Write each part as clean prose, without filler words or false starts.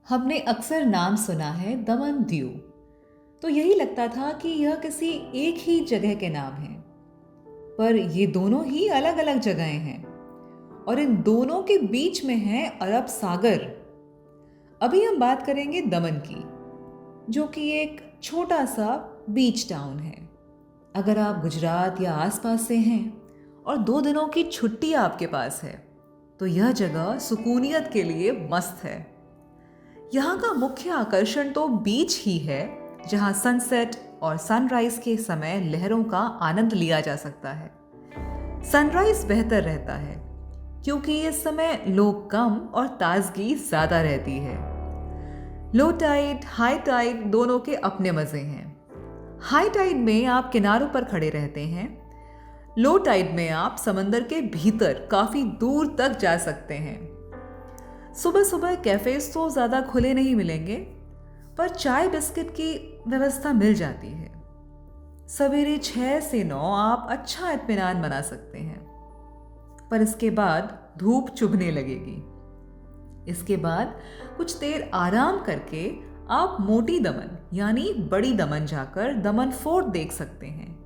हमने अक्सर नाम सुना है दमन दीव। तो यही लगता था कि यह किसी एक ही जगह के नाम हैं, पर ये दोनों ही अलग अलग जगहें हैं और इन दोनों के बीच में है अरब सागर। अभी हम बात करेंगे दमन की, जो कि एक छोटा सा बीच टाउन है। अगर आप गुजरात या आसपास से हैं और 2 दिनों की छुट्टी आपके पास है, तो यह जगह सुकूनियत के लिए मस्त है। यहाँ का मुख्य आकर्षण तो बीच ही है, जहाँ सनसेट और सनराइज के समय लहरों का आनंद लिया जा सकता है। सनराइज बेहतर रहता है क्योंकि इस समय लोग कम और ताजगी ज्यादा रहती है। लो टाइड, हाई टाइड दोनों के अपने मजे हैं। हाई टाइड में आप किनारों पर खड़े रहते हैं, लो टाइड में आप समंदर के भीतर काफी दूर तक जा सकते हैं। सुबह सुबह कैफेज तो ज़्यादा खुले नहीं मिलेंगे, पर चाय बिस्किट की व्यवस्था मिल जाती है। सवेरे 6 से 9 आप अच्छा इत्मीनान बना सकते हैं, पर इसके बाद धूप चुभने लगेगी। इसके बाद कुछ देर आराम करके आप मोटी दमन यानी बड़ी दमन जाकर दमन फोर्ट देख सकते हैं।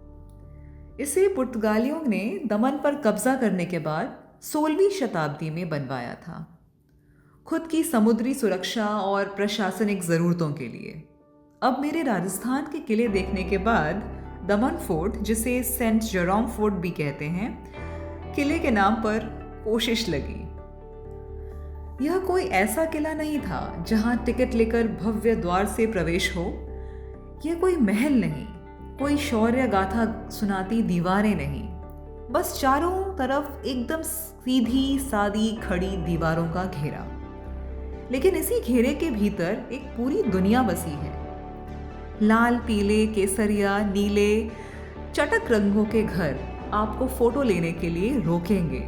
इसे पुर्तगालियों ने दमन पर कब्जा करने के बाद 16वीं शताब्दी में बनवाया था, खुद की समुद्री सुरक्षा और प्रशासनिक ज़रूरतों के लिए। अब मेरे राजस्थान के किले देखने के बाद दमन फोर्ट, जिसे सेंट जेरोम फोर्ट भी कहते हैं, किले के नाम पर कोशिश लगी। यह कोई ऐसा किला नहीं था जहां टिकट लेकर भव्य द्वार से प्रवेश हो। यह कोई महल नहीं, कोई शौर्य गाथा सुनाती दीवारें नहीं, बस चारों तरफ एकदम सीधी सादी खड़ी दीवारों का घेरा। लेकिन इसी घेरे के भीतर एक पूरी दुनिया बसी है। लाल, पीले, केसरिया, नीले, चटक रंगों के घर आपको फोटो लेने के लिए रोकेंगे।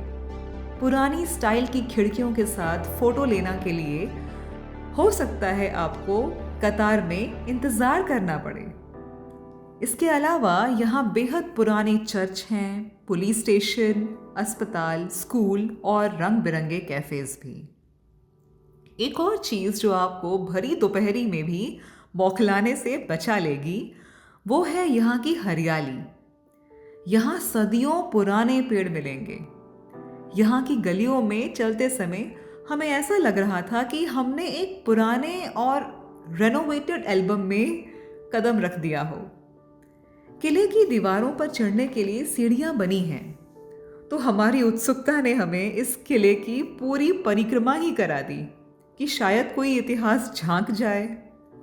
पुरानी स्टाइल की खिड़कियों के साथ फोटो लेना के लिए हो सकता है आपको कतार में इंतजार करना पड़े। इसके अलावा यहाँ बेहद पुराने चर्च हैं, पुलिस स्टेशन, अस्पताल, स्कूल और रंग बिरंगे कैफेज भी। एक और चीज़ जो आपको भरी दोपहरी में भी बौखलाने से बचा लेगी, वो है यहाँ की हरियाली। यहाँ सदियों पुराने पेड़ मिलेंगे। यहाँ की गलियों में चलते समय हमें ऐसा लग रहा था कि हमने एक पुराने और रेनोवेटेड एल्बम में कदम रख दिया हो। किले की दीवारों पर चढ़ने के लिए सीढ़ियाँ बनी हैं, तो हमारी उत्सुकता ने हमें इस किले की पूरी परिक्रमा ही करा दी कि शायद कोई इतिहास झांक जाए,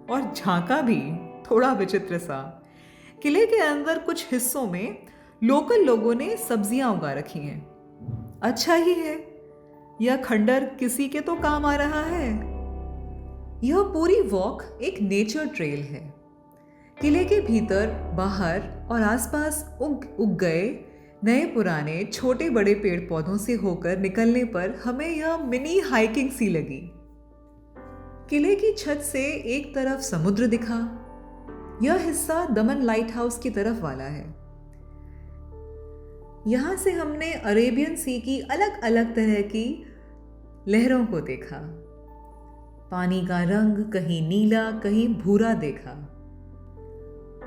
और झांका भी, थोड़ा विचित्र सा। किले के अंदर कुछ हिस्सों में लोकल लोगों ने सब्जियां उगा रखी हैं। अच्छा ही है, यह खंडर किसी के तो काम आ रहा है। यह पूरी वॉक एक नेचर ट्रेल है। किले के भीतर, बाहर और आसपास उग गए नए पुराने छोटे बड़े पेड़ पौधों से होकर निकलने पर हमें यह मिनी हाइकिंग सी लगी। किले की छत से एक तरफ समुद्र दिखा। यह हिस्सा दमन लाइट हाउस की तरफ वाला है। यहां से हमने अरेबियन सी की अलग अलग तरह की लहरों को देखा। पानी का रंग कहीं नीला, कहीं भूरा देखा,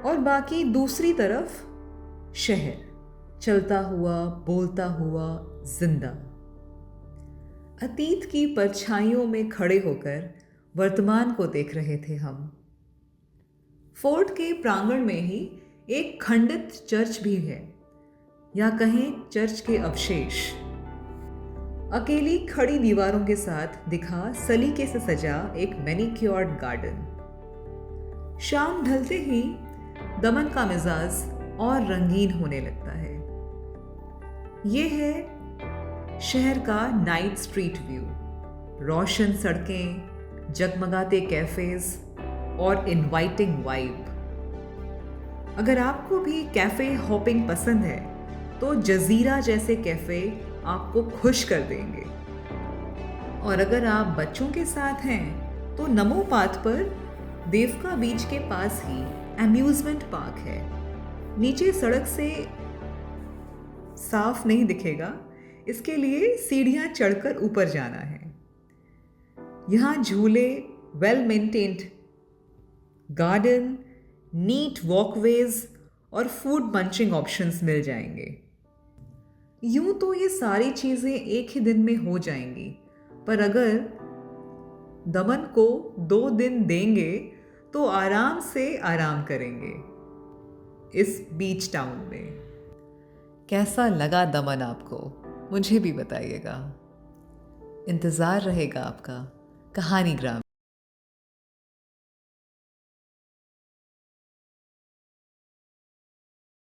और बाकी दूसरी तरफ शहर चलता हुआ, बोलता हुआ, जिंदा। अतीत की परछाइयों में खड़े होकर वर्तमान को देख रहे थे हम। फोर्ट के प्रांगण में ही एक खंडित चर्च भी है, या कहें चर्च के अवशेष। अकेली खड़ी दीवारों के साथ दिखा सलीके से सजा एक मैनिक्योर्ड गार्डन। शाम ढलते ही दमन का मिजाज और रंगीन होने लगता है। ये है शहर का नाइट स्ट्रीट व्यू। रोशन सड़कें, जगमगाते कैफेज और इनवाइटिंग वाइब। अगर आपको भी कैफे हॉपिंग पसंद है तो जजीरा जैसे कैफे आपको खुश कर देंगे। और अगर आप बच्चों के साथ हैं तो नमो पाथ पर देवका बीच के पास ही अम्यूजमेंट पार्क है। नीचे सड़क से साफ नहीं दिखेगा, इसके लिए सीढ़ियां चढ़कर ऊपर जाना है। यहाँ झूले, well maintained garden, neat walkways और फूड मंचिंग ऑप्शंस मिल जाएंगे। यूं तो ये सारी चीज़ें एक ही दिन में हो जाएंगी, पर अगर दमन को 2 दिन देंगे तो आराम से आराम करेंगे इस बीच टाउन में। कैसा लगा दमन आपको, मुझे भी बताइएगा। इंतज़ार रहेगा आपका कहानी ग्राम।